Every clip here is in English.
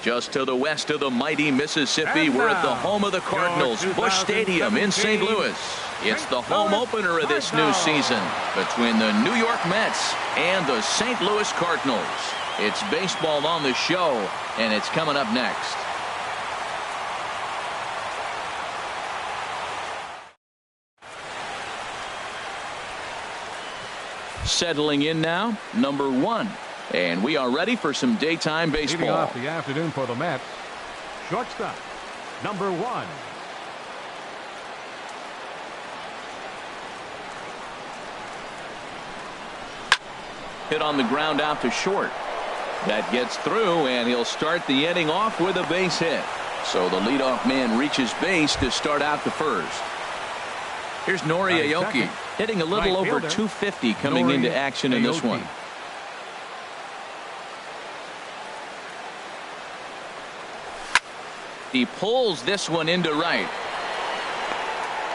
Just to the west of the mighty Mississippi, we're at the home of the Cardinals, Busch Stadium in St. Louis. It's the home opener of this new season between the New York Mets and the St. Louis Cardinals. It's baseball on the show, and it's coming up next. Settling in now, number 1. And we are ready for some daytime baseball. Leading off the afternoon for the Mets, shortstop, number 1. Hit on the ground out to short. That gets through, and he'll start the inning off with a base hit. So the leadoff man reaches base to start out the first. Here's Nori Aoki hitting a little over 250 coming into action in this one. He pulls this one into right.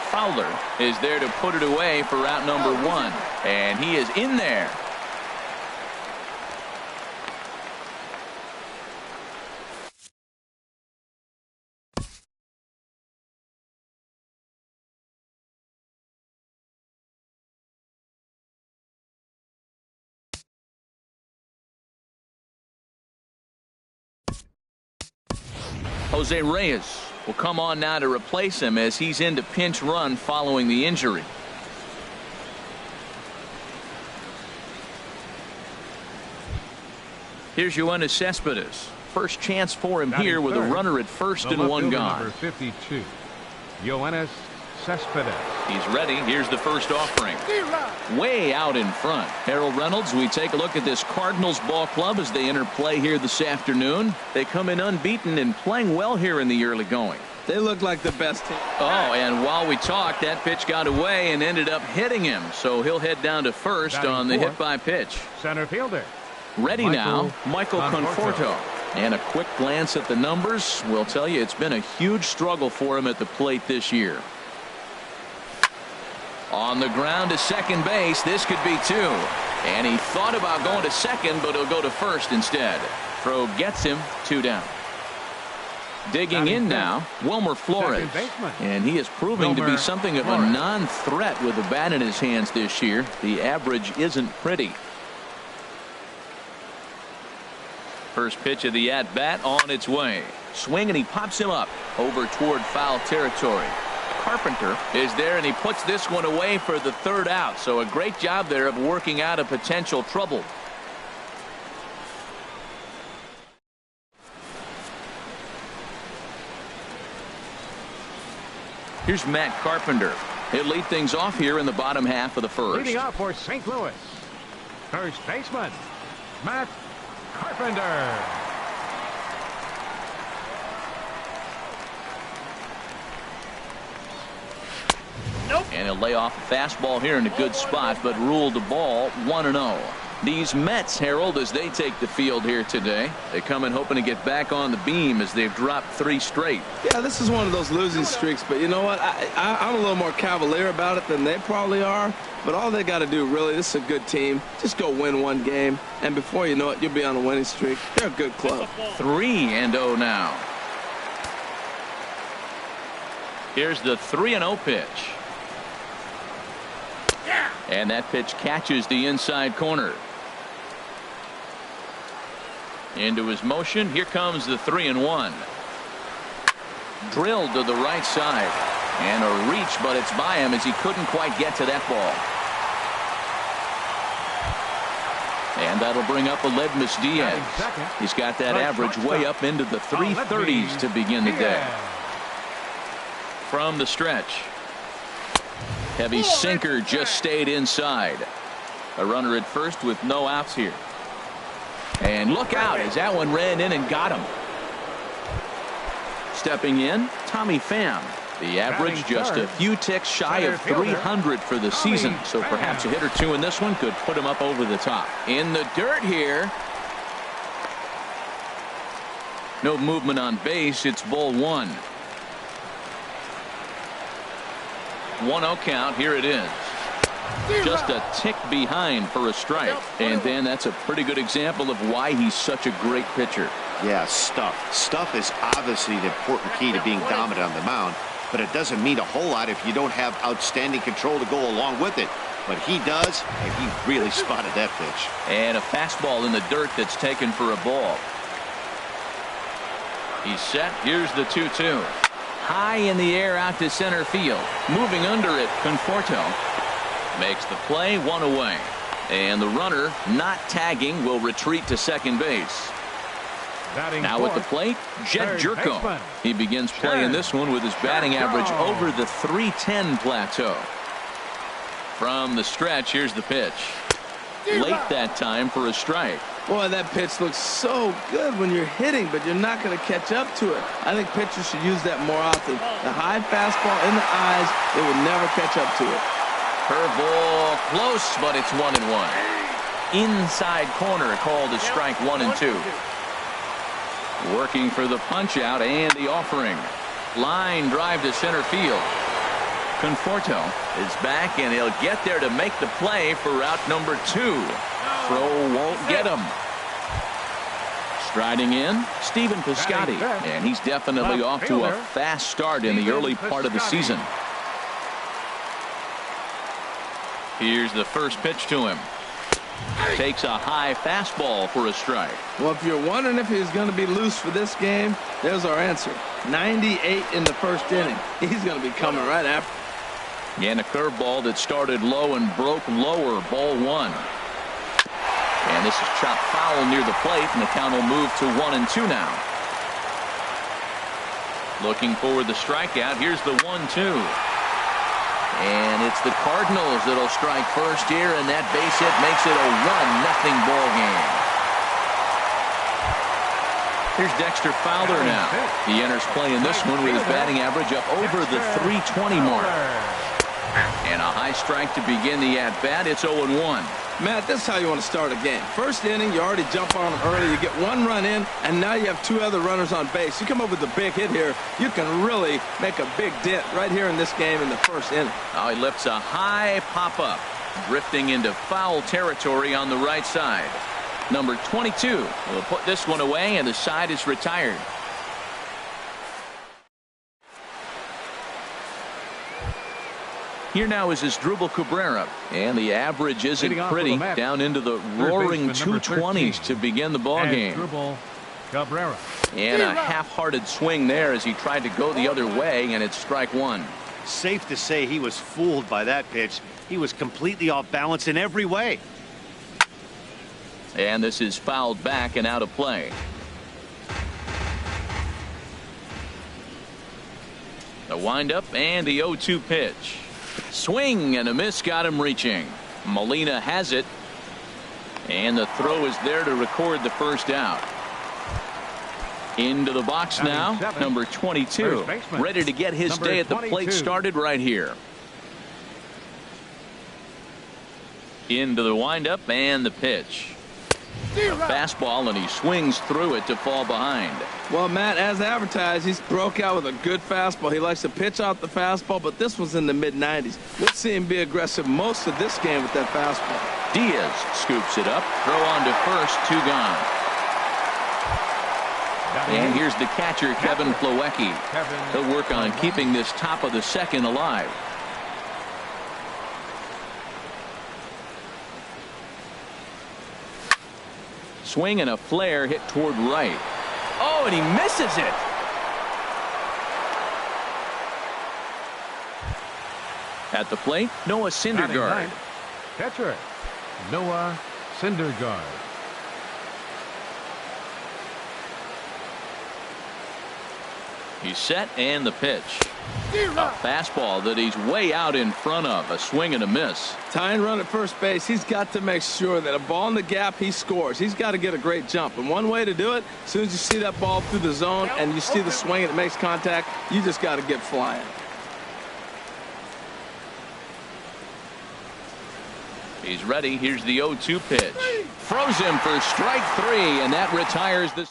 Fowler is there to put it away for out number 1. And he is in there. Jose Reyes will come on now to replace him as he's into pinch run following the injury. Here's Yoenis Cespedes. First chance for him here with a runner at first and 1 gone. Number 52, Yoenis Cespedes. He's ready. Here's the first offering. Way out in front. Harold Reynolds, we take a look at this Cardinals ball club as they enter play here this afternoon. They come in unbeaten and playing well here in the early going. They look like the best team. Oh, and while we talked, that pitch got away and ended up hitting him. So he'll head down to first on the hit by pitch. Center fielder. Ready now, Michael Conforto. And a quick glance at the numbers will tell you it's been a huge struggle for him at the plate this year. On the ground to second base. This could be 2. And he thought about going to second, but he'll go to first instead. Throw gets him 2 down. Digging in now, Wilmer Flores. And he is proving to be something of a non-threat with the bat in his hands this year. The average isn't pretty. First pitch of the at-bat on its way. Swing, and he pops him up over toward foul territory. Carpenter is there, and he puts this one away for the 3rd out. So a great job there of working out a potential trouble. Here's Matt Carpenter. He'll lead things off here in the bottom half of the first. Leading off for St. Louis, first baseman, Matt Carpenter. And he'll lay off a fastball here in a good spot, but ruled the ball 1-0. These Mets, Harold, as they take the field here today, they come in hoping to get back on the beam as they've dropped 3 straight. Yeah, this is one of those losing streaks, but you know what? I'm a little more cavalier about it than they probably are. But all they got to do, really, this is a good team. Just go win 1 game, and before you know it, you'll be on a winning streak. They're a good club. 3-0 now. Here's the 3-0 pitch. And that pitch catches the inside corner. Into his motion. Here comes the 3-1. Drilled to the right side. And a reach, but it's by him as he couldn't quite get to that ball. And that'll bring up Aledmus Diaz. He's got that average way up into the 330s to begin the day. From the stretch. Heavy sinker just stayed inside. A runner at first with no outs here. And look out as that one ran in and got him. Stepping in, Tommy Pham. The average just a few ticks shy of 300 for the season. So perhaps a hit or 2 in this one could put him up over the top. In the dirt here. No movement on base. It's ball 1. 1-0 count. Here it is. Just a tick behind for a strike. And then that's a pretty good example of why he's such a great pitcher. Yeah, stuff. Stuff is obviously the important key to being dominant on the mound, but it doesn't mean a whole lot if you don't have outstanding control to go along with it. But he does, and he really spotted that pitch. And a fastball in the dirt that's taken for a ball. He's set. Here's the 2-2. High in the air out to center field. Moving under it, Conforto makes the play, one away. And the runner, not tagging, will retreat to second base. Now at the plate, Jed Jerko. He begins playing this one with his batting average over the .310 plateau. From the stretch, here's the pitch. Late that time for a strike. Boy, that pitch looks so good when you're hitting, but you're not going to catch up to it. I think pitchers should use that more often. The high fastball in the eyes, they will never catch up to it. Curveball close, but it's 1-1. Inside corner called as strike 1 and 2. Working for the punch out and the offering. Line drive to center field. Conforto is back, and he'll get there to make the play for route number 2. Throw won't get him. Striding in, Stephen Piscotty, and he's definitely off to a fast start in the early part of the season. Here's the first pitch to him. Takes a high fastball for a strike. Well, if you're wondering if he's going to be loose for this game, there's our answer. 98 in the first inning. He's going to be coming right after. And a curveball that started low and broke lower, ball 1. And this is chopped foul near the plate, and the count will move to 1-2 now. Looking for the strikeout. Here's the 1-2. And it's the Cardinals that'll strike first here, and that base hit makes it a 1-0 ball game. Here's Dexter Fowler now. He enters play in this one with his batting average up over the .320 mark. And a high strike to begin the at-bat. It's 0-1. Matt, this is how you want to start a game. First inning, you already jump on them early. You get 1 run in, and now you have 2 other runners on base. You come up with a big hit here, you can really make a big dent right here in this game in the first inning. Now he lifts a high pop-up, drifting into foul territory on the right side. Number 22 will put this one away, and the side is retired. Here now is Asdrubal Cabrera, and the average isn't pretty, down into the roaring 220s to begin the ball game. Cabrera. And a half-hearted swing there as he tried to go the other way, and it's strike 1. Safe to say he was fooled by that pitch. He was completely off balance in every way. And this is fouled back and out of play. The windup and the 0-2 pitch. Swing and a miss got him reaching. Molina has it, and the throw is there to record the first out. Into the box now, number 22, ready to get his day at the plate started right here. Into the windup and the pitch. A fastball, and he swings through it to fall behind. Well, Matt, as advertised, he's broke out with a good fastball. He likes to pitch out the fastball, but this was in the mid-90s. We'll see him be aggressive most of this game with that fastball. Diaz scoops it up. Throw on to first, 2 gone. And here's the catcher, Kevin Plawecki. He'll work on keeping this top of the second alive. Swing and a flare hit toward right. Oh, and he misses it. At the plate, Noah Syndergaard. Catcher, Noah Syndergaard. He's set, and the pitch. A fastball that he's way out in front of. A swing and a miss. Tying run at first base, he's got to make sure that a ball in the gap, he scores. He's got to get a great jump. And one way to do it, as soon as you see that ball through the zone and you see the swing and it makes contact, you just got to get flying. He's ready. Here's the 0-2 pitch. Throws him for strike 3, and that retires this.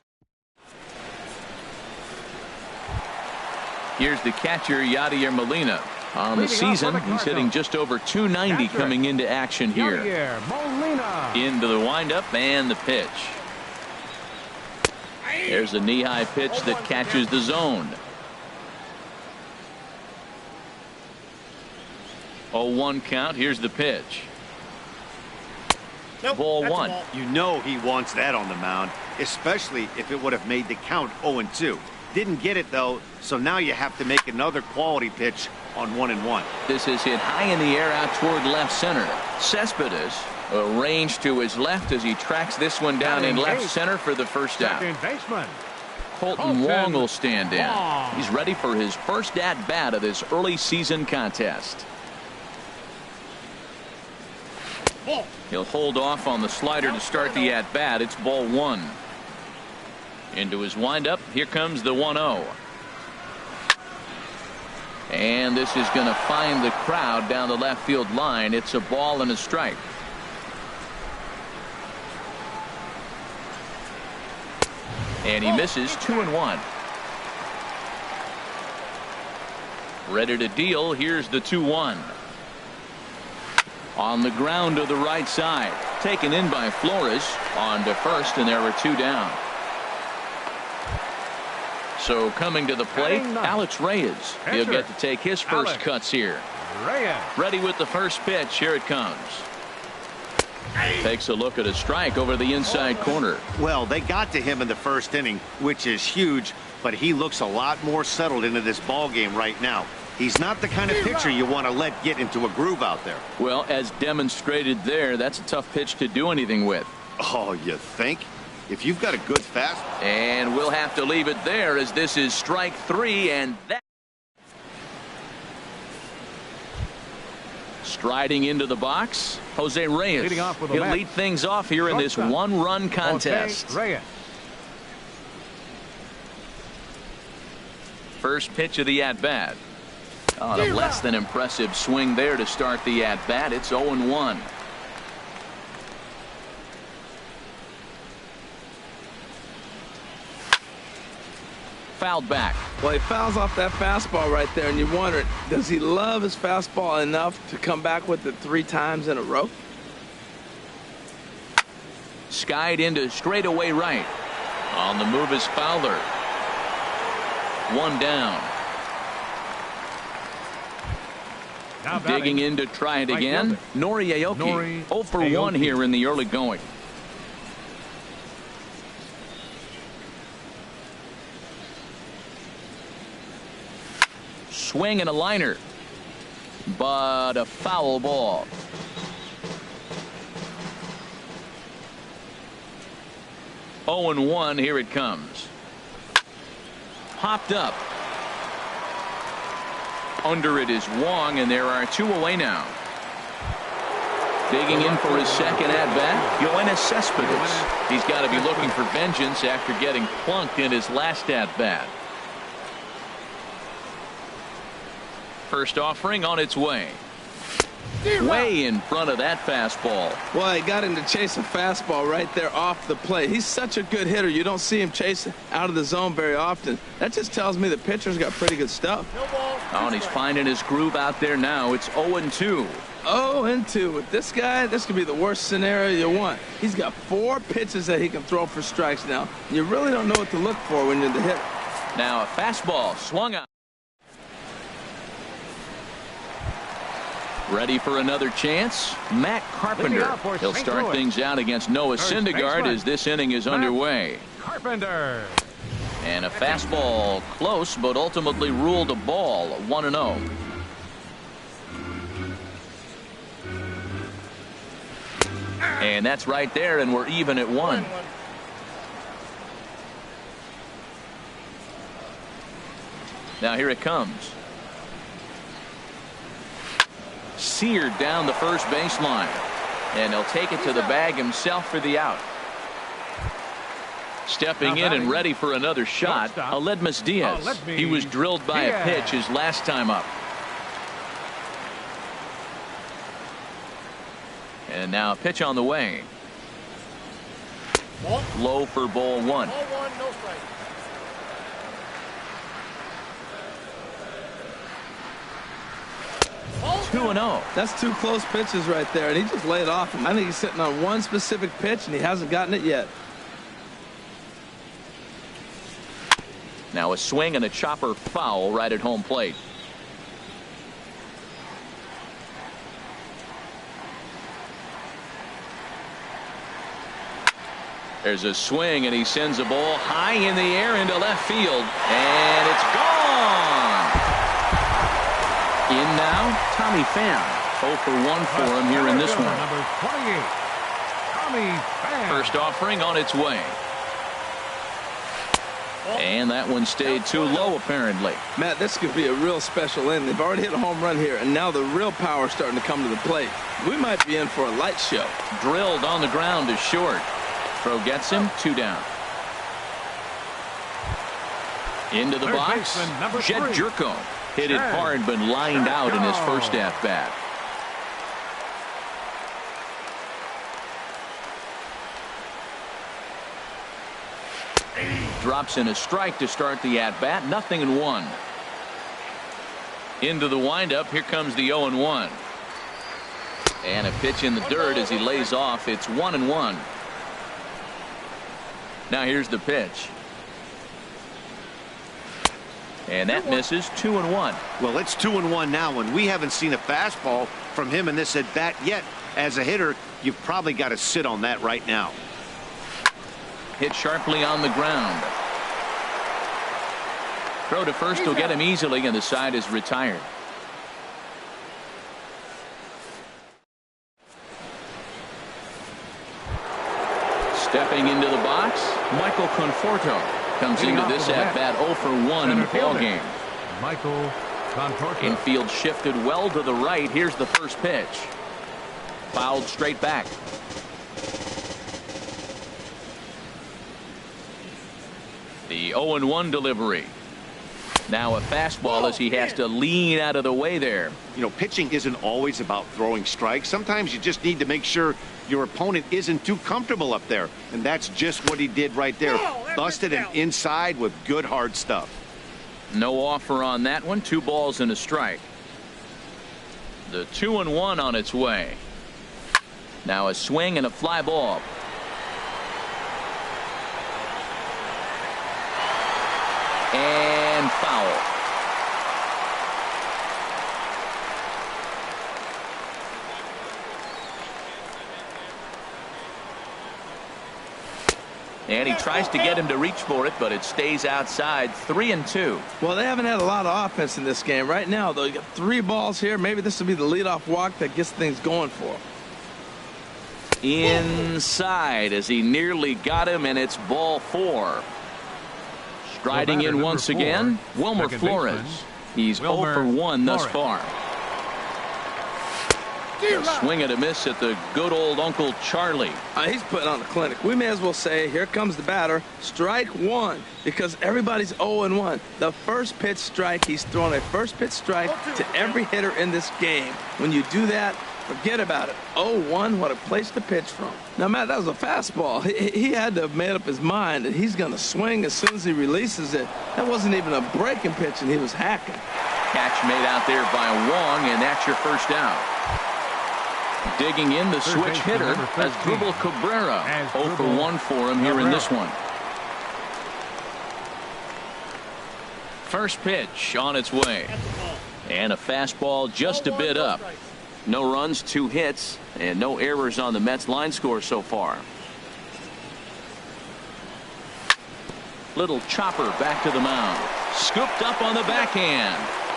Here's the catcher, Yadier Molina. On the season, he's hitting just over 290 coming into action here. Into the windup and the pitch. There's a knee-high pitch that catches the zone. 0-1 count. Here's the pitch. Ball one. You know he wants that on the mound, especially if it would have made the count 0-2. Didn't get it, though, so now you have to make another quality pitch on 1-1. This is hit high in the air out toward left center. Cespedes arranged to his left as he tracks this one down in left center for the first out. Colton Wong will stand in. He's ready for his first at-bat of this early season contest. He'll hold off on the slider to start the at-bat. It's ball one. Into his windup. Here comes the 1-0. And this is going to find the crowd down the left field line. It's a ball and a strike. And he misses. 2-1. Ready to deal. Here's the 2-1. On the ground to the right side. Taken in by Flores. On to first, and there were two down. So coming to the plate, Alex Reyes. He'll get to take his first cuts here. Ready with the first pitch. Here it comes. Takes a look at a strike over the inside corner. Well, they got to him in the first inning, which is huge, but he looks a lot more settled into this ball game right now. He's not the kind of pitcher you want to let get into a groove out there. Well, as demonstrated there, that's a tough pitch to do anything with. Oh, you think? If you've got a good fast. And we'll have to leave it there as this is strike three, and that. Striding into the box, Jose Reyes. He'll lead things off here in this one-run contest. First pitch of the at-bat. On a less than impressive swing there to start the at-bat. It's 0-1. Fouled back. Well, he fouls off that fastball right there, and you wonder, does he love his fastball enough to come back with it 3 times in a row? Skied into straightaway right. On the move is Fowler. One down. Digging in to try it again. Nori Aoki. 0 for 1 here in the early going. Swing and a liner, but a foul ball. Oh and 1. Here it comes. Popped up. Under it is Wong, and there are 2 away now. Digging in for his second at-bat, Yoenis Cespedes. He's got to be looking for vengeance after getting plunked in his last at-bat. First offering on its way. Way in front of that fastball. Well, he got him to chase a fastball right there off the plate. He's such a good hitter. You don't see him chase out of the zone very often. That just tells me the pitcher's got pretty good stuff. Oh, and he's finding his groove out there now. It's 0-2. 0-2. With this guy, this could be the worst scenario you want. He's got 4 pitches that he can throw for strikes now. You really don't know what to look for when you're the hitter. Now a fastball swung out. Ready for another chance. Matt Carpenter. He'll start things out against Noah Syndergaard as this inning is underway. Carpenter. And a fastball close, but ultimately ruled a ball. 1-0. And that's right there, and we're even at 1. Now here it comes. Seared down the first baseline, and he'll take it to the bag himself for the out. Stepping in and ready for another shot, Aledmus Diaz. He was drilled by a pitch his last time up. And now a pitch on the way. Low for ball 1. 2-0. That's two close pitches right there, and he just laid off him. I think he's sitting on one specific pitch, and he hasn't gotten it yet. Now a swing and a chopper foul right at home plate. There's a swing, and he sends a ball high in the air into left field, and it's gone. In now, Tommy Pham. 0 for 1 for him here in this one. Number 28, Tommy Pham. First offering on its way. And that one stayed too low, apparently. Matt, this could be a real special inning. They've already hit a home run here, and now the real power is starting to come to the plate. We might be in for a light show. Drilled on the ground to short. Throw gets him, 2 down. Into the box, Jed Jerko. Hit it hard, but lined out in his first at-bat. Drops in a strike to start the at-bat. 0-1. Into the windup. Here comes the 0-1. And a pitch in the dirt as he lays off. It's 1-1. Now here's the pitch. And that misses. 2-1. Well, it's 2-1 now, and we haven't seen a fastball from him in this at bat yet. As a hitter, you've probably got to sit on that right now. Hit sharply on the ground. Throw to first will get him easily, and the side is retired. Stepping into the box, Michael Conforto comes into this at-bat 0 for 1 in the ballgame. Michael Conforto. Infield shifted well to the right. Here's the first pitch. Fouled straight back. The 0-1 delivery. Now a fastball as he has to lean out of the way there. You know, pitching isn't always about throwing strikes. Sometimes you just need to make sure your opponent isn't too comfortable up there. And that's just what he did right there. Busted him inside with good hard stuff. No offer on that one. 2 balls and a strike. The 2-1 on its way. Now a swing and a fly ball. And foul. And he tries to get him to reach for it, but it stays outside. 3-2. Well, they haven't had a lot of offense in this game. Right now, though, you got 3 balls here. Maybe this will be the leadoff walk that gets things going for him. Inside as he nearly got him, and it's ball 4. Striding in once again, Wilmer Flores. He's 0 for 1 thus far. A swing and a miss at the good old Uncle Charlie. He's putting on a clinic. We may as well say, here comes the batter. Strike 1, because everybody's 0-1. The first pitch strike, he's throwing a first pitch strike to every hitter in this game. When you do that, forget about it. 0-1, what a place to pitch from. Now, Matt, that was a fastball. He had to have made up his mind that he's going to swing as soon as he releases it. That wasn't even a breaking pitch, and he was hacking. Catch made out there by Wong, and that's your first out. Digging in the switch hitter as Dribble Cabrera. 0 for 1 for him here in this one. First pitch on its way. And a fastball just a bit up. No runs, 2 hits, and no errors on the Mets line score so far. Little chopper back to the mound. Scooped up on the backhand.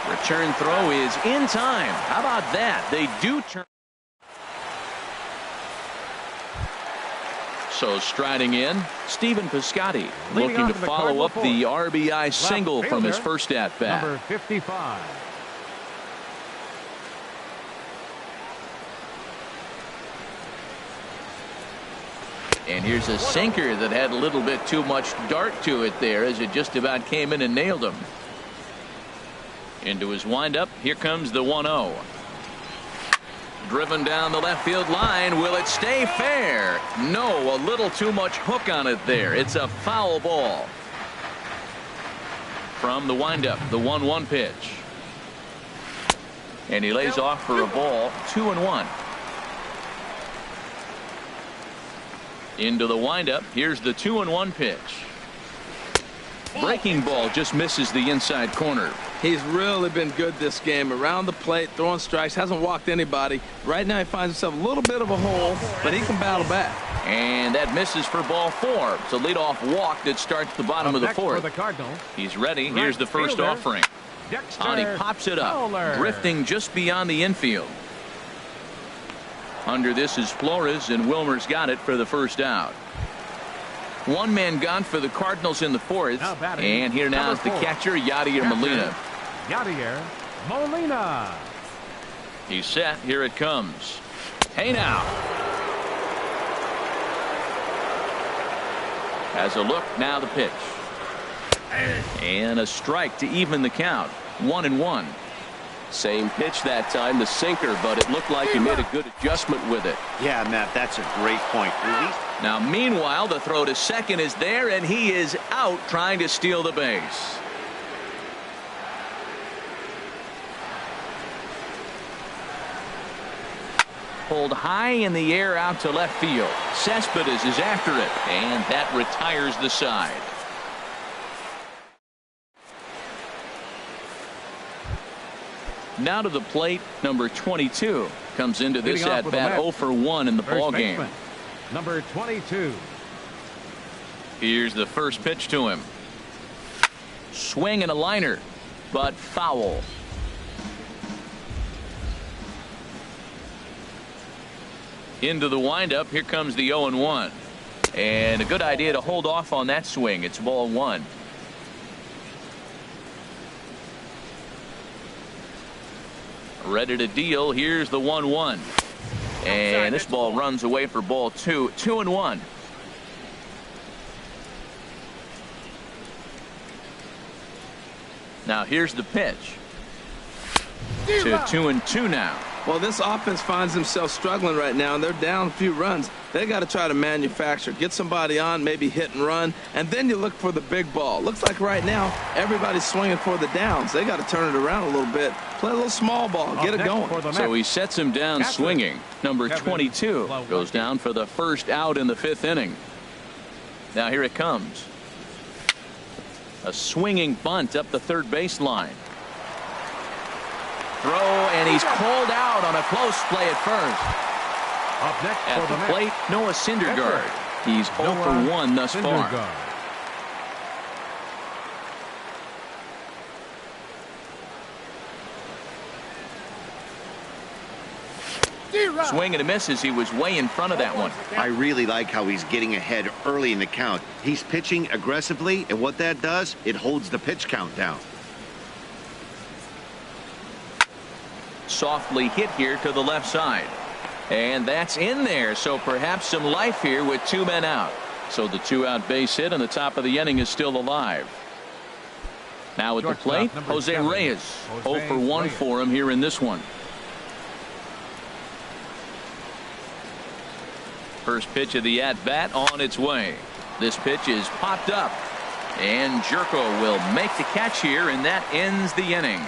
Return throw is in time. How about that? They do turn. So striding in, Stephen Piscotty looking to follow up the RBI single from his first at-bat. Number 55. And here's a sinker that had a little bit too much dart to it there as it just about came in and nailed him. Into his windup. Here comes the 1-0. Driven down the left field line. Will it stay fair? No, a little too much hook on it there. It's a foul ball. From the windup, the 1-1 pitch. And he lays off for a ball. 2-1. Into the windup. Here's the 2-1 pitch. Breaking ball just misses the inside corner. He's really been good this game. Around the plate, throwing strikes, hasn't walked anybody. Right now he finds himself a little bit of a hole, but he can battle back. And that misses for ball 4. It's a leadoff walk that starts the bottom of the fourth. For the Cardinals. He's ready. Here's the first fielder, offering. Dexter And he pops it up, Fowler. drifting just beyond the infield. Under this is Flores, and Wilmer's got it for the first out. One man gone for the Cardinals in the fourth. Now batting, and here now is the number 4. catcher, Yadier Molina. Yadier Molina. He's set. Here it comes. Hey now. Has a look. Now the pitch. And a strike to even the count. 1-1. Same pitch that time, the sinker, but it looked like he made a good adjustment with it. Yeah, Matt, that's a great point. Now, meanwhile, the throw to second is there, and he is out trying to steal the base. Pulled high in the air out to left field. Cespedes is after it, and that retires the side. Now to the plate, number 22 comes into this Leading off at with a bat match. 0 for 1 in the First ball baseman, game. number 22. Here's the first pitch to him. Swing and a liner, but foul. Into the windup. Here comes the 0-1. And a good idea to hold off on that swing. It's ball 1. Ready to deal. Here's the 1-1. And this ball runs away for ball 2. 2-1. Now here's the pitch. To 2-2 now. Well, this offense finds themselves struggling right now, and they're down a few runs. They got to try to manufacture, get somebody on, maybe hit and run, and then you look for the big ball. Looks like right now everybody's swinging for the downs. They got to turn it around a little bit, play a little small ball, get it going. So he sets him down swinging. Number 22 goes down for the first out in the 5th inning. Now here it comes. A swinging bunt up the third baseline. Throw, and he's called out on a close play at first. Up next At for the the plate, Noah Syndergaard. He's 0 for 1 thus far. Swing and a miss as he was way in front of that one. I really like how he's getting ahead early in the count. He's pitching aggressively, and what that does, it holds the pitch count down. Softly hit here to the left side. And that's in there, so perhaps some life here with 2 men out. So the 2-out base hit, and the top of the inning is still alive. Now at the plate, Jose Reyes. 0 for 1 for him here in this one. First pitch of the at-bat on its way. This pitch is popped up. And Jerko will make the catch here, and that ends the inning.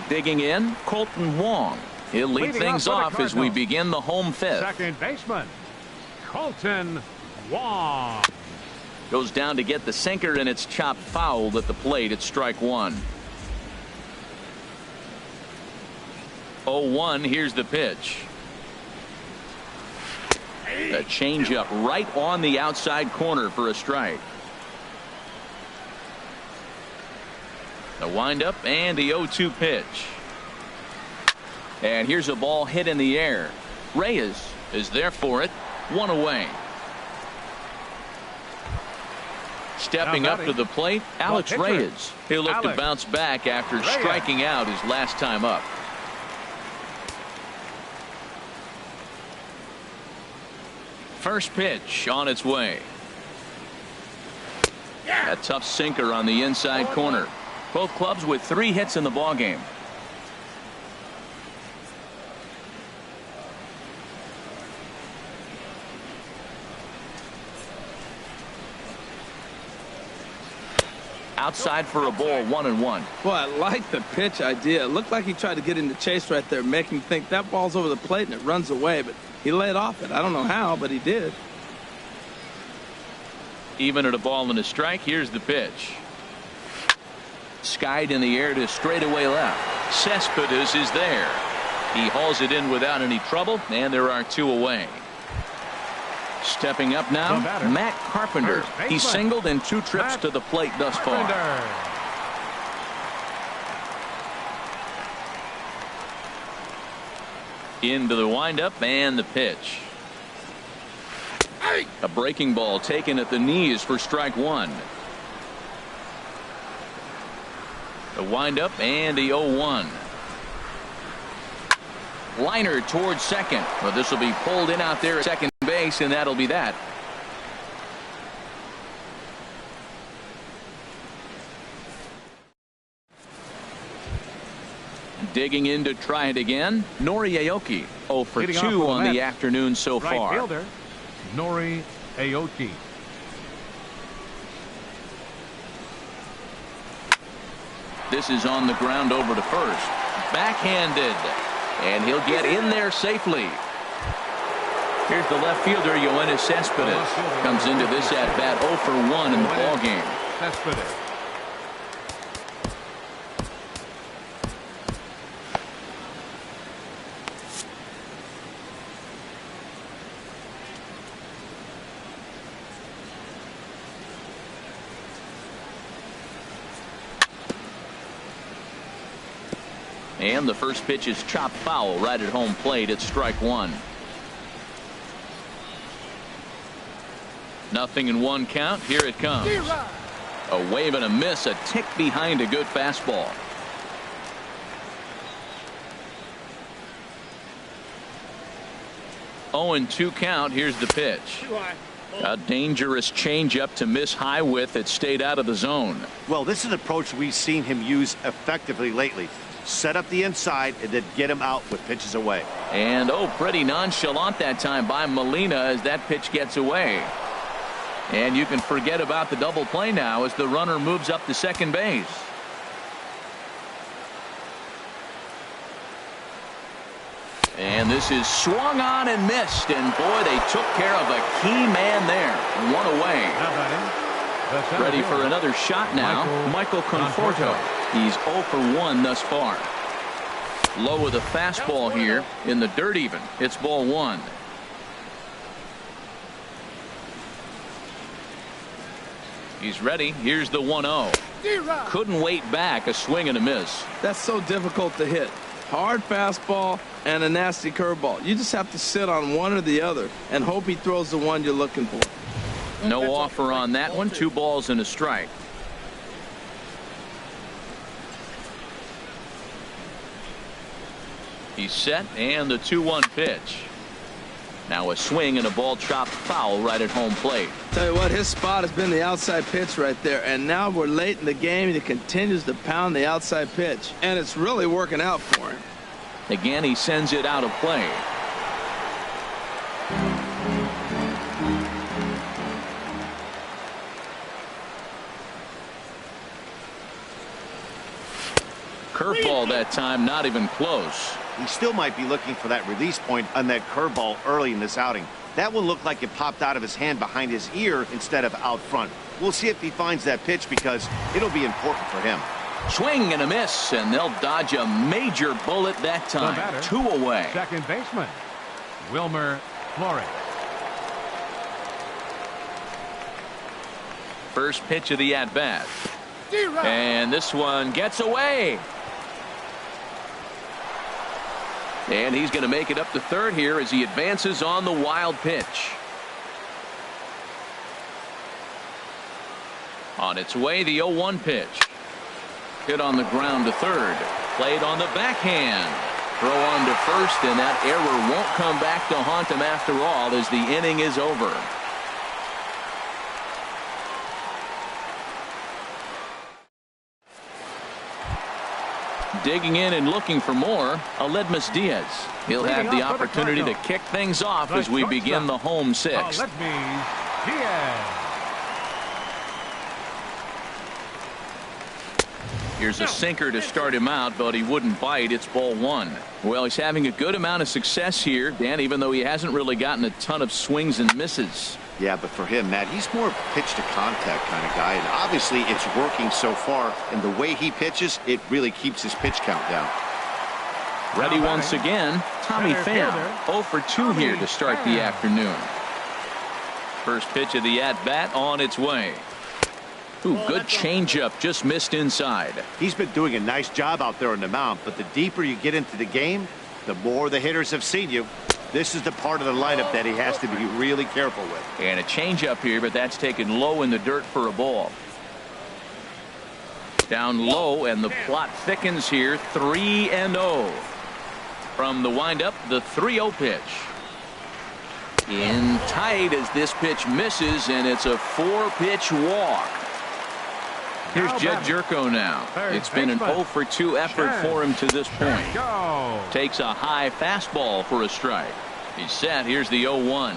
Digging in, Colton Wong. He'll lead things off as we begin the home 5th. Second baseman, Colton Wong. Goes down to get the sinker, and it's chopped foul at the plate. It's strike 1. 0-1. Here's the pitch. A changeup right on the outside corner for a strike. The windup and the 0-2 pitch. And here's a ball hit in the air. Reyes is there for it. 1 away. Stepping up to the plate, Alex Reyes. He'll look to bounce back after striking out his last time up. First pitch on its way. A tough sinker on the inside corner. Both clubs with 3 hits in the ballgame. outside for a ball, 1-1. Boy, I like the pitch idea. It looked like he tried to get into chase right there, make him think that ball's over the plate and it runs away, but he laid off it. I don't know how, but he did. Even at a ball and a strike, here's the pitch. Skied in the air to straightaway left. Cespedes is there. He hauls it in without any trouble, and there are 2 away. Stepping up now, Matt Carpenter. He singled in 2 trips to the plate thus far. Into the windup and the pitch. A breaking ball taken at the knees for strike 1. The windup and the 0-1. Liner towards second. Well, this will be pulled in out there at second base, and that'll be that. Digging in to try it again, Nori Aoki. 0 for 2 on the afternoon so far. Right fielder, Nori Aoki. This is on the ground over to first. Backhanded. And he'll get in there safely. Here's the left fielder, Yoenis Cespedes. Comes into this at bat 0 for 1 in the ball game. Cespedes. And the first pitch is chopped foul right at home plate. It's strike 1. 0-1 count. Here it comes. A wave and a miss, a tick behind a good fastball. 0-2 count. Here's the pitch. A dangerous changeup to miss high with. It stayed out of the zone. Well, this is an approach we've seen him use effectively lately. Set up the inside and then get him out with pitches away. And pretty nonchalant that time by Molina as that pitch gets away. And you can forget about the double play now as the runner moves up to second base. And this is swung on and missed, and boy, they took care of a key man there. 1 away. Ready for another shot now, Michael Conforto. He's 0 for 1 thus far. Low with a fastball here in the dirt even. It's ball 1. He's ready. Here's the 1-0. Couldn't wait back. A swing and a miss. That's so difficult to hit. Hard fastball and a nasty curveball. You just have to sit on one or the other and hope he throws the one you're looking for. No offer on that one. 2 balls and a strike. He's set, and the 2-1 pitch. Now a swing and a ball chopped foul right at home plate. Tell you what, his spot has been the outside pitch right there, and now we're late in the game and he continues to pound the outside pitch, and it's really working out for him. Again, he sends it out of play. Curveball that time, not even close. He still might be looking for that release point on that curveball early in this outing. That one looked like it popped out of his hand behind his ear instead of out front. We'll see if he finds that pitch because it'll be important for him. Swing and a miss, and they'll dodge a major bullet that time. 2 away. Second baseman, Wilmer Flores. First pitch of the at-bat. And this one gets away. And he's going to make it up to third here as he advances on the wild pitch. On its way, the 0-1 pitch. Hit on the ground to third. Played on the backhand. Throw on to first, and that error won't come back to haunt him after all as the inning is over. Digging in and looking for more, Aledmus Diaz. He'll have the opportunity to kick things off as we begin the home 6th. Aledmus Diaz. Here's a sinker to start him out, but he wouldn't bite. It's ball one. Well, he's having a good amount of success here, Dan, even though he hasn't really gotten a ton of swings and misses. Yeah, but for him, Matt, he's more of a pitch to contact kind of guy, and obviously it's working so far, and the way he pitches, it really keeps his pitch count down. Ready once again, Tommy Pham. 0 for 2 here to start the afternoon. First pitch of the at-bat on its way. Ooh, good changeup, just missed inside. He's been doing a nice job out there on the mound, but the deeper you get into the game, the more the hitters have seen you. This is the part of the lineup that he has to be really careful with. And a changeup here, but that's taken low in the dirt for a ball. Down low, and the plot thickens here. 3-0. From the windup, the 3-0 pitch. In tight as this pitch misses, and it's a 4-pitch walk. Here's Jed Jerko now. It's been an 0 for 2 effort for him to this point. Takes a high fastball for a strike. He's set. Here's the 0-1.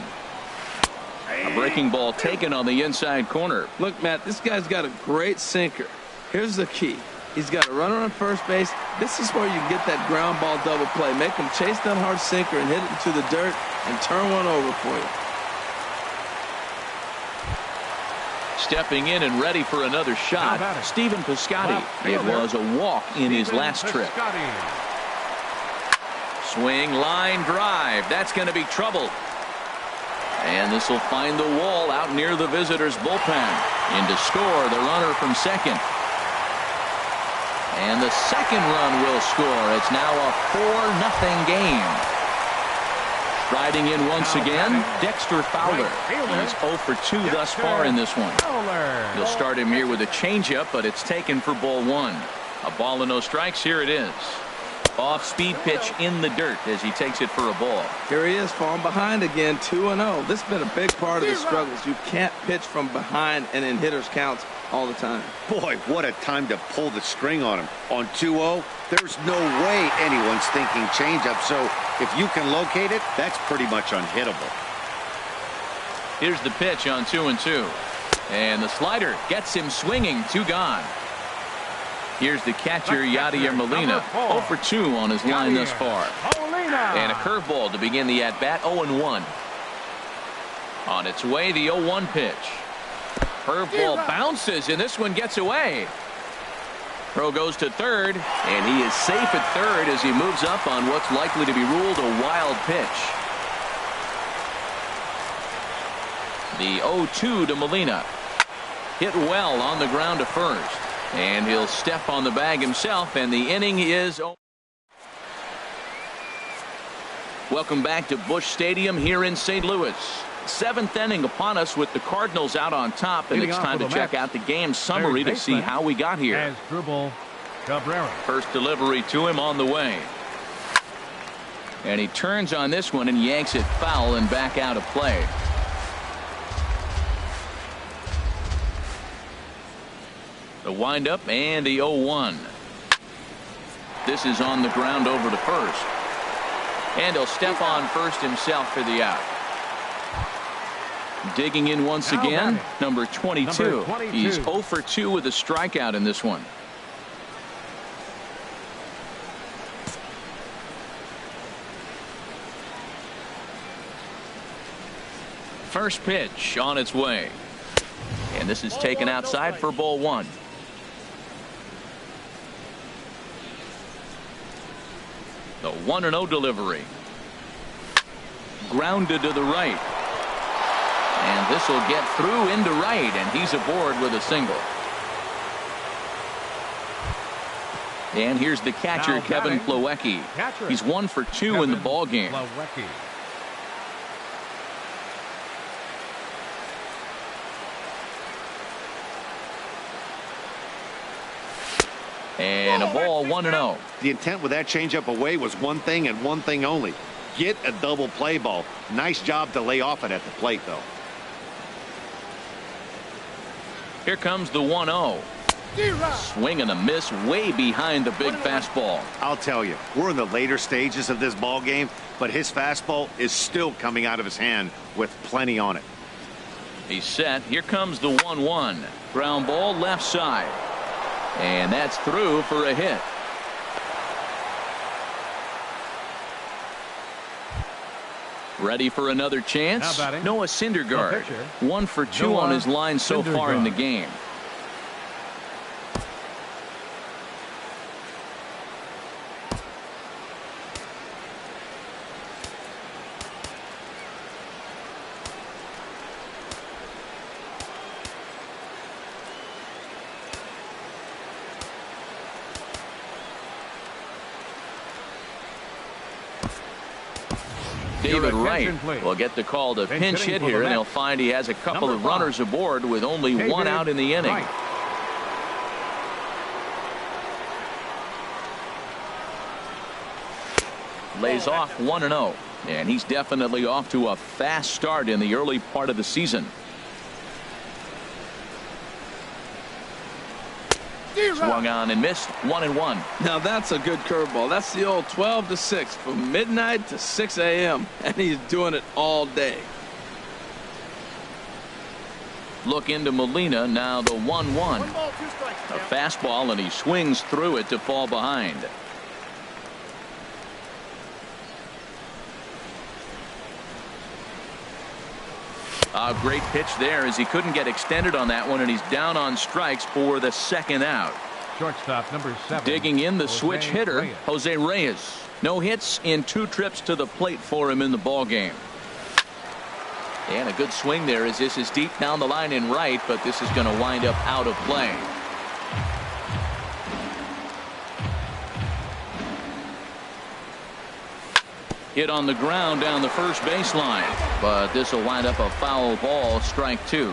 A breaking ball taken on the inside corner. Look, Matt, this guy's got a great sinker. Here's the key. He's got a runner on first base. This is where you get that ground ball double play. Make him chase that hard sinker and hit it into the dirt and turn one over for you. Stepping in and ready for another shot, Stephen Piscotty. It was a walk in his last trip. Swing, line drive. That's going to be trouble. And this will find the wall out near the visitors' bullpen. In to score, the runner from second. And the second run will score. It's now a 4-0 game. Riding in once again, Dexter Fowler. He's 0 for 2 thus far in this one. He'll start him here with a changeup, but it's taken for ball one. A ball and no strikes. Here it is. Off-speed pitch in the dirt as he takes it for a ball. Here he is, falling behind again, 2-0. This has been a big part of the struggles. You can't pitch from behind and in hitters' counts all the time. Boy, what a time to pull the string on him. On 2-0, there's no way anyone's thinking changeup, so if you can locate it, that's pretty much unhittable. Here's the pitch on 2-2. And the slider gets him swinging. 2 gone. Here's the catcher, Yadier Molina. 0 for 2 on his line thus far. And a curveball to begin the at-bat. 0-1. On its way, the 0-1 pitch. Curveball bounces, and this one gets away. Throw goes to third, and he is safe at third as he moves up on what's likely to be ruled a wild pitch. The 0-2 to Molina. Hit well on the ground to first. And he'll step on the bag himself, and the inning is over. Welcome back to Busch Stadium here in St. Louis. 7th inning upon us with the Cardinals out on top, and it's time to check out the game summary to see how we got here. First delivery to him on the way. And he turns on this one and yanks it foul and back out of play. The windup and the 0-1. This is on the ground over to first. And he'll step on first himself for the out. Digging in once again, number 22. He's 0 for 2 with a strikeout in this one. First pitch on its way. And this is taken outside for ball one. The 1-0 delivery. Grounded to the right. And this will get through into right, and he's aboard with a single. And here's the catcher, Kevin Plawecki. He's 1 for 2 in the ball game. And a ball, 1-0. The intent with that changeup away was one thing and one thing only. Get a double play ball. Nice job to lay off it at the plate, though. Here comes the 1-0. Swing and a miss way behind the big fastball. I'll tell you, we're in the later stages of this ball game, but his fastball is still coming out of his hand with plenty on it. He's set. Here comes the 1-1. Ground ball left side. And that's through for a hit. Ready for another chance? Noah Syndergaard. 1 for 2 on his line so far in the game. David Wright will get the call to pinch hit here, and he'll find he has a couple of runners aboard with only one out in the inning. Lays off 1-0, and he's definitely off to a fast start in the early part of the season. Swung on and missed. 1-1. Now that's a good curveball. That's the old 12 to 6 from midnight to 6 a.m. and he's doing it all day. Look into Molina now. The 1-1. A fastball, and he swings through it to fall behind. A great pitch there as he couldn't get extended on that one, and he's down on strikes for the second out. Shortstop number 7. Digging in the switch hitter, Jose Reyes. No hits in 2 trips to the plate for him in the ball game. And a good swing there as this is deep down the line in right, but this is going to wind up out of play. Hit on the ground down the first baseline, but this will wind up a foul ball, strike 2.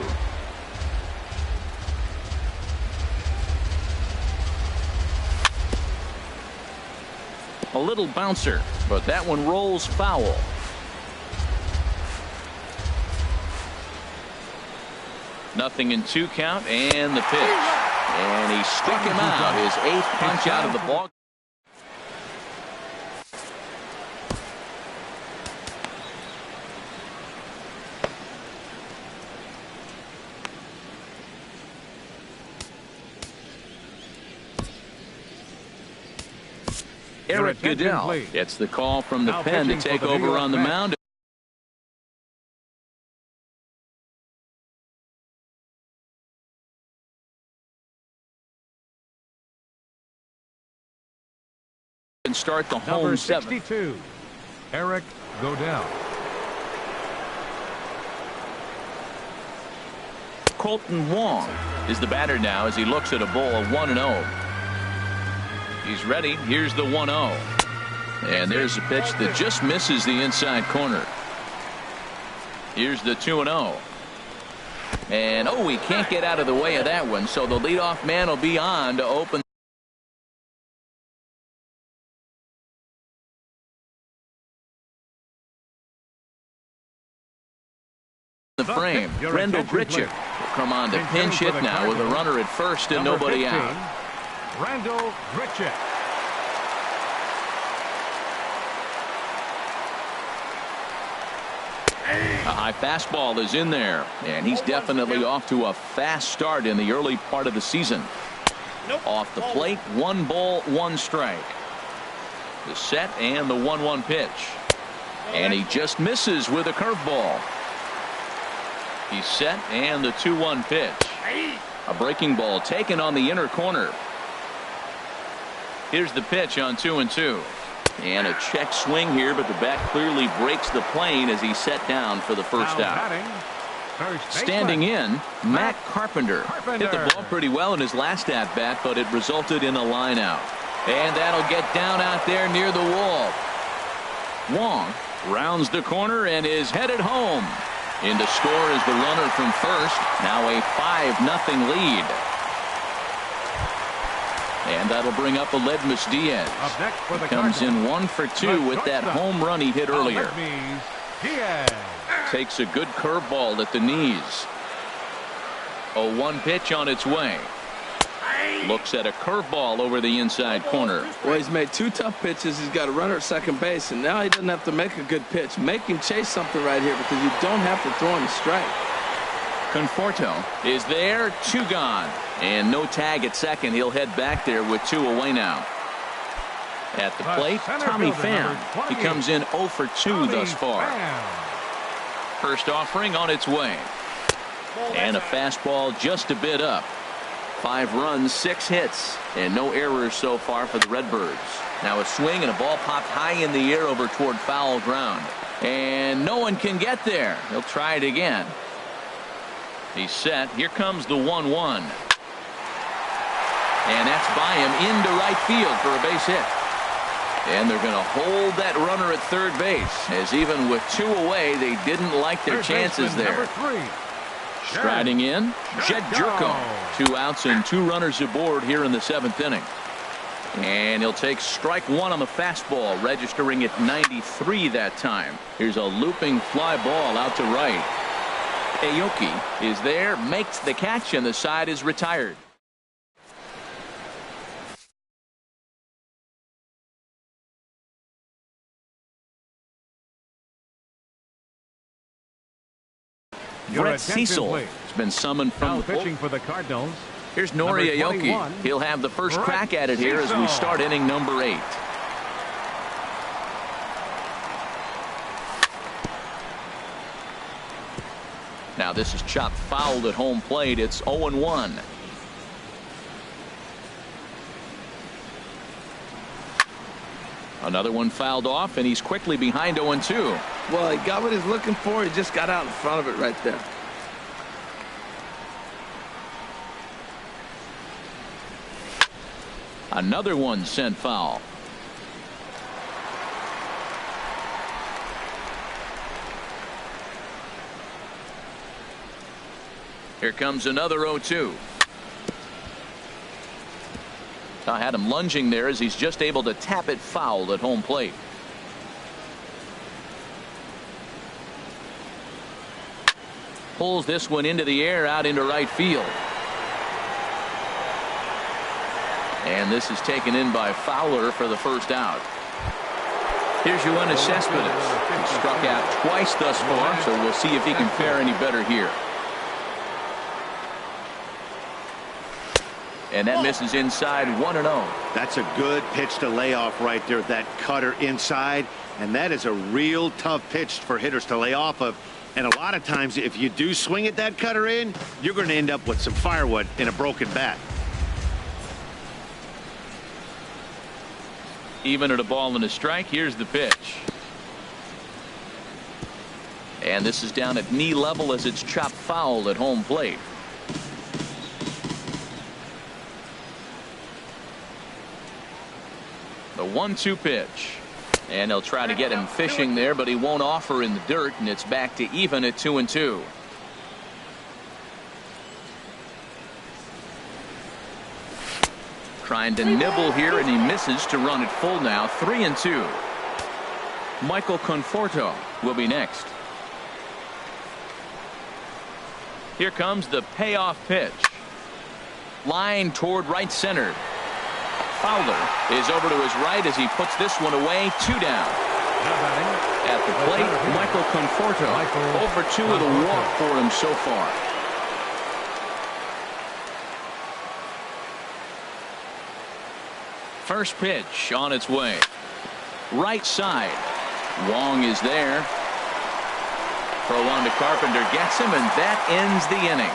A little bouncer, but that one rolls foul. Nothing in 2 count, and the pitch. And he struck him out, his 8th punch out of the ball. Eric Goodell gets the call from the pen to take over on the mound. And start the home 62, Eric Goodell. Colton Wong is the batter now as he looks at a ball of 1-0. He's ready. Here's the 1-0. And there's a pitch that just misses the inside corner. Here's the 2-0. And oh, he can't get out of the way of that one, so the leadoff man will be on to open the frame. Rendell Grichuk will come on to pinch hit now with a runner at first and nobody out. Rendell Grichuk. A high fastball is in there, and he's definitely off to a fast start in the early part of the season. Off the plate, 1 ball, 1 strike. The set and the 1-1 pitch. And he just misses with a curveball. He's set and the 2-1 pitch. A breaking ball taken on the inner corner. Here's the pitch on 2-2. And a check swing here, but the bat clearly breaks the plane as he's set down for the first out. Standing in, Matt Carpenter. Hit the ball pretty well in his last at-bat, but it resulted in a line out. And that'll get down out there near the wall. Wong rounds the corner and is headed home. In to score is the runner from first. Now a 5-0 lead. And that'll bring up Aledmus Diaz. Comes in 1 for 2 with that home run he hit earlier. Takes a good curveball at the knees. A 1 pitch on its way. Looks at a curveball over the inside corner. Well, he's made 2 tough pitches. He's got a runner at second base, and now he doesn't have to make a good pitch. Make him chase something right here because you don't have to throw him a strike. Conforto is there, 2 gone. And no tag at second. He'll head back there with 2 away now. At the plate, Tommy Pham. He comes in 0 for 2 thus far. First offering on its way. And a fastball just a bit up. 5 runs, 6 hits, and no errors so far for the Redbirds. Now a swing and a ball popped high in the air over toward foul ground. And no one can get there. He'll try it again. He's set. Here comes the 1-1. And that's by him into right field for a base hit. And they're going to hold that runner at third base, as even with 2 away, they didn't like their chances there. Striding in, Jed Jerko. 2 outs and 2 runners aboard here in the 7th inning. And he'll take strike 1 on the fastball, registering at 93 that time. Here's a looping fly ball out to right. Aoki is there, makes the catch, and the side is retired. Brett Cecil has been summoned from the pitching for the Cardinals. Here's Nori Aoki. He'll have the first crack at it here as we start inning number 8. Now this is chopped fouled at home plate. It's 0-1. Another one fouled off, and he's quickly behind 0-2. Well, he got what he's looking for. He just got out in front of it right there. Another one sent foul. Here comes another 0-2. I had him lunging there as he's just able to tap it foul at home plate. Pulls this one into the air out into right field. And this is taken in by Fowler for the first out. Here's Yoenis Cespedes. He struck out twice thus far, so we'll see if he can fare any better here. And that misses inside 1-0. That's a good pitch to lay off right there. That cutter inside. And that is a real tough pitch for hitters to lay off of. And a lot of times if you do swing at that cutter in, you're going to end up with some firewood in a broken bat. Even at a ball and a strike. Here's the pitch. And this is down at knee level as it's chopped foul at home plate. The 1-2 pitch. And they'll try to get him fishing there, but he won't offer in the dirt, and it's back to even at 2-2. Trying to nibble here, and he misses to run it full now. 3-2. Michael Conforto will be next. Here comes the payoff pitch. Line toward right center. Fowler is over to his right as he puts this one away. 2 down. At the plate, Michael Conforto. 0 for 2 with a walk for him so far. First pitch on its way. Right side. Wong is there. Throw on to Carpenter, gets him, and that ends the inning.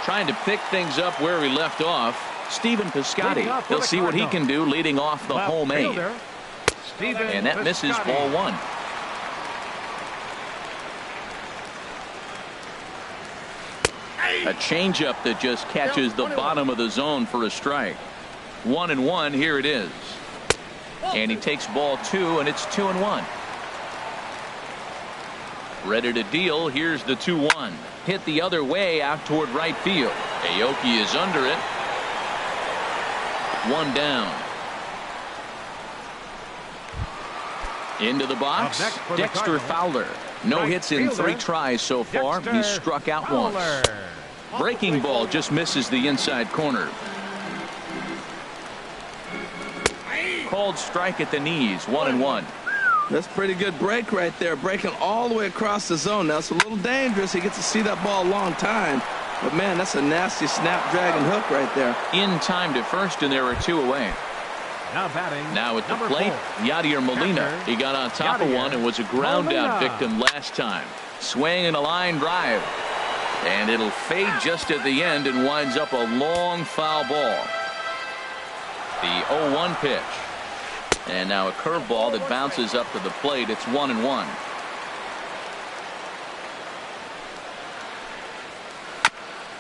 Trying to pick things up where we left off. Stephen Piscotty. He'll see what he can do leading off the home 8. And that misses ball 1. A changeup that just catches the bottom of the zone for a strike. 1-1. Here it is. And he takes ball 2, and it's 2-1. Ready to deal. Here's the 2-1. Hit the other way out toward right field. Aoki is under it. 1 down. Into the box. Dexter Fowler. No hits in 3 tries so far. He's struck out once. Breaking ball just misses the inside corner. Called strike at the knees. 1-1. That's pretty good break right there, breaking all the way across the zone. Now, it's a little dangerous. He gets to see that ball a long time. But, man, that's a nasty snapdragon hook right there. In time to first, and there are 2 away. Now batting. Now at the plate, Yadier Molina. He got on top of one and was a ground-out victim last time. Swing and a line drive. And it'll fade just at the end and winds up a long foul ball. The 0-1 pitch. And now a curveball that bounces up to the plate. It's 1-1.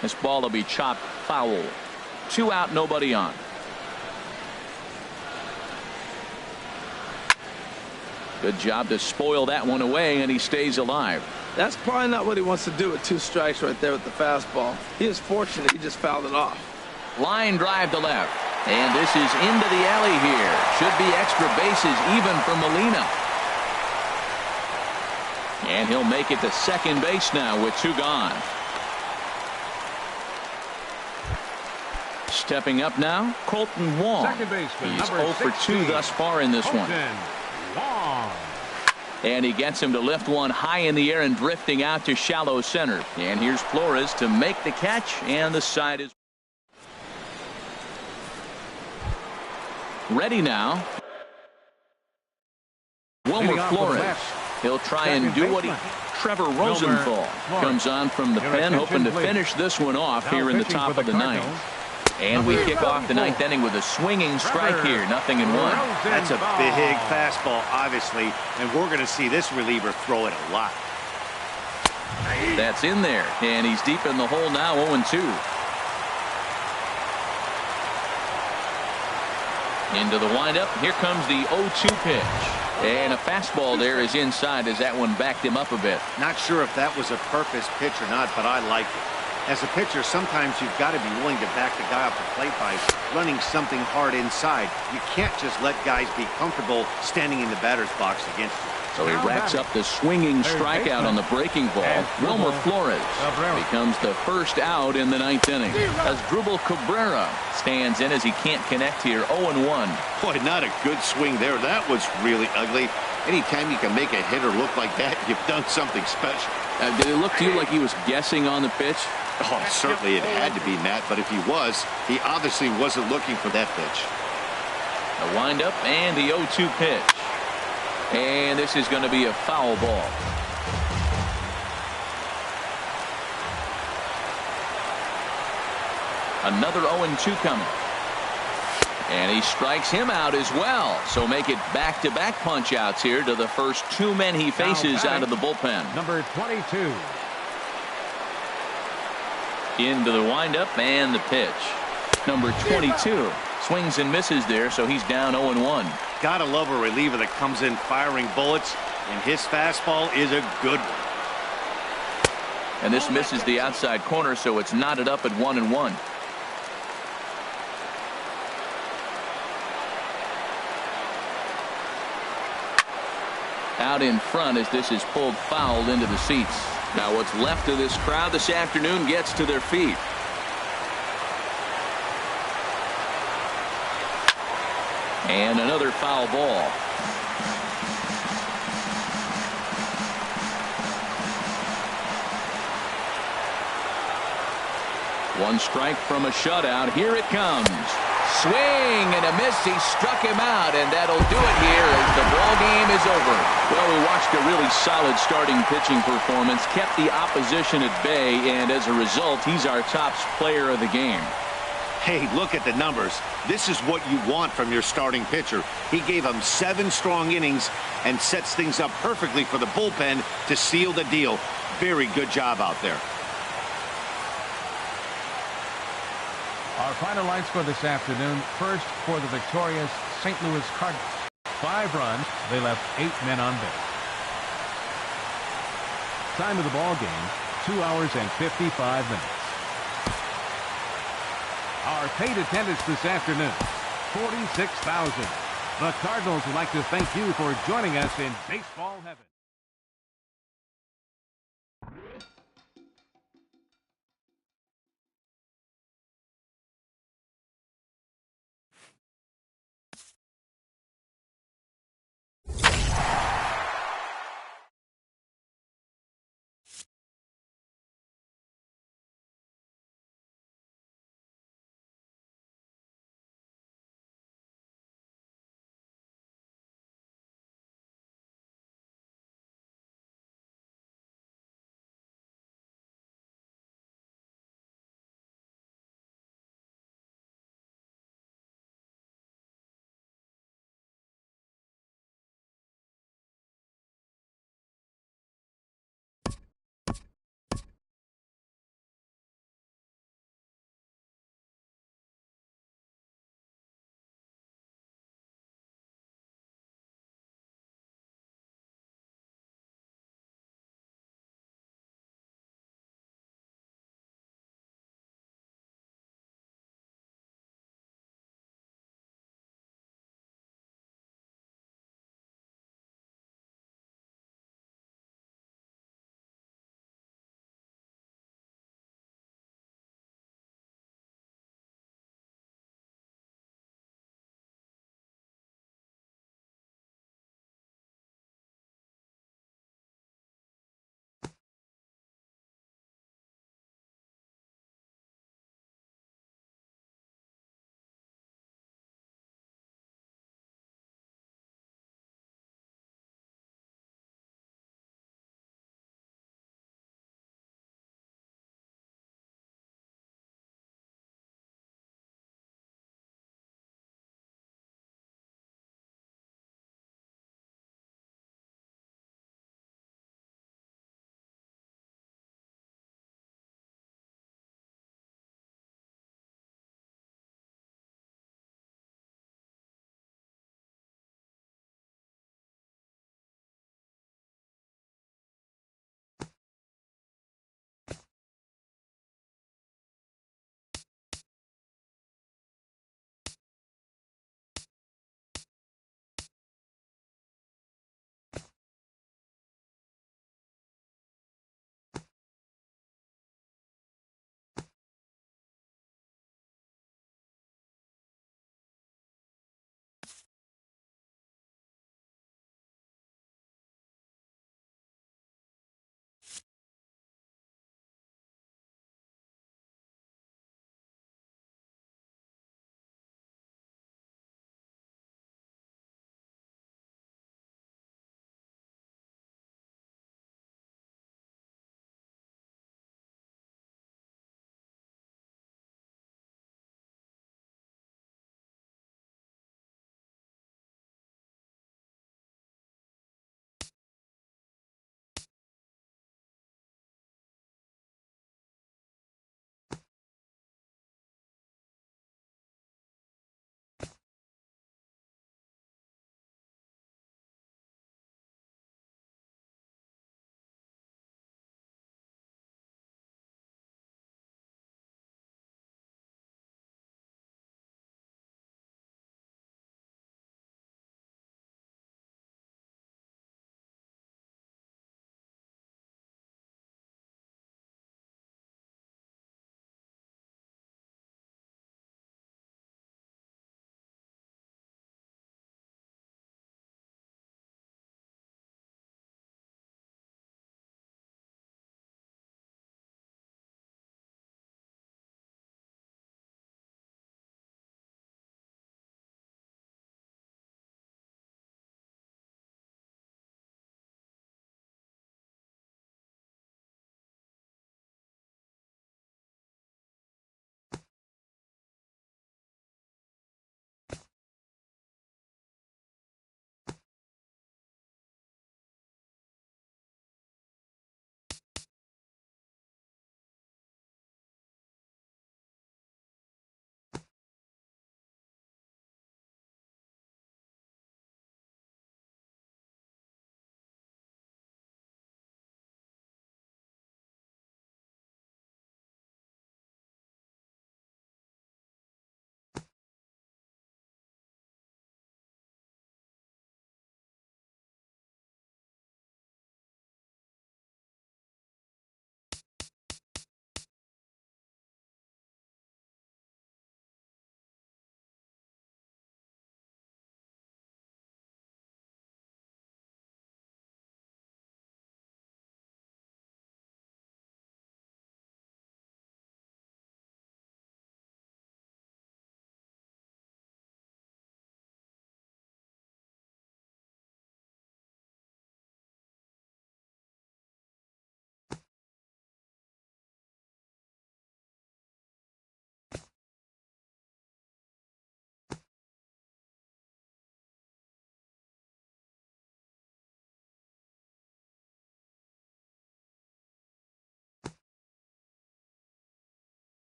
This ball will be chopped foul. 2 out, nobody on. Good job to spoil that one away, and he stays alive. That's probably not what he wants to do with 2 strikes right there with the fastball. He is fortunate he just fouled it off. Line drive to left. And this is into the alley here. Should be extra bases even for Molina. And he'll make it to second base now with 2 gone. Stepping up now, Colton Wong. Second baseman, He's number 0 for 2 16, thus far in this one. Wong. And he gets him to lift one high in the air and drifting out to shallow center. And here's Flores to make the catch, and the side is ready now. Wilmer Flores. He'll try and do what he... Trevor Rosenthal comes on from the pen, hoping to finish this one off here in the top of the 9th. And we kick off the 9th inning with a swinging strike here. 0-1. That's a big fastball, obviously, and we're going to see this reliever throw it a lot. That's in there, and he's deep in the hole now, 0-2. Into the windup. Here comes the 0-2 pitch. And a fastball there is inside as that one backed him up a bit. Not sure if that was a purpose pitch or not, but I like it. As a pitcher, sometimes you've got to be willing to back the guy off the plate by running something hard inside. You can't just let guys be comfortable standing in the batter's box against you. So he racks up the swinging strikeout on the breaking ball. Wilmer Flores becomes the first out in the 9th inning. As Drubal Cabrera stands in as he can't connect here. 0-1. Boy, not a good swing there. That was really ugly. Anytime you can make a hitter look like that, you've done something special. Did it look to you like he was guessing on the pitch? Oh, certainly it had to be, Matt, but if he was, he obviously wasn't looking for that pitch. The windup and the 0-2 pitch. And this is going to be a foul ball. Another 0-2 coming. And he strikes him out as well. So make it back-to-back punch-outs here to the first 2 men he faces out of the bullpen. Number 22. Into the windup and the pitch. Number 22 swings and misses there, so he's down 0-1. Gotta love a reliever that comes in firing bullets, and his fastball is a good one. And this misses the outside corner, so it's knotted up at 1-1. Out in front as this is pulled foul into the seats. Now what's left of this crowd this afternoon gets to their feet. And another foul ball. One strike from a shutout. Here it comes. Swing and a miss. He struck him out, and that'll do it here as the ball game is over. Well, we watched a really solid starting pitching performance, kept the opposition at bay, and as a result, he's our top player of the game. Hey, look at the numbers. This is what you want from your starting pitcher. He gave them 7 strong innings and sets things up perfectly for the bullpen to seal the deal. Very good job out there. Our final lines for this afternoon. First, for the victorious St. Louis Cardinals. 5 runs. They left 8 men on base. Time of the ball game, 2 hours and 55 minutes. Our paid attendance this afternoon, 46,000. The Cardinals would like to thank you for joining us in baseball heaven.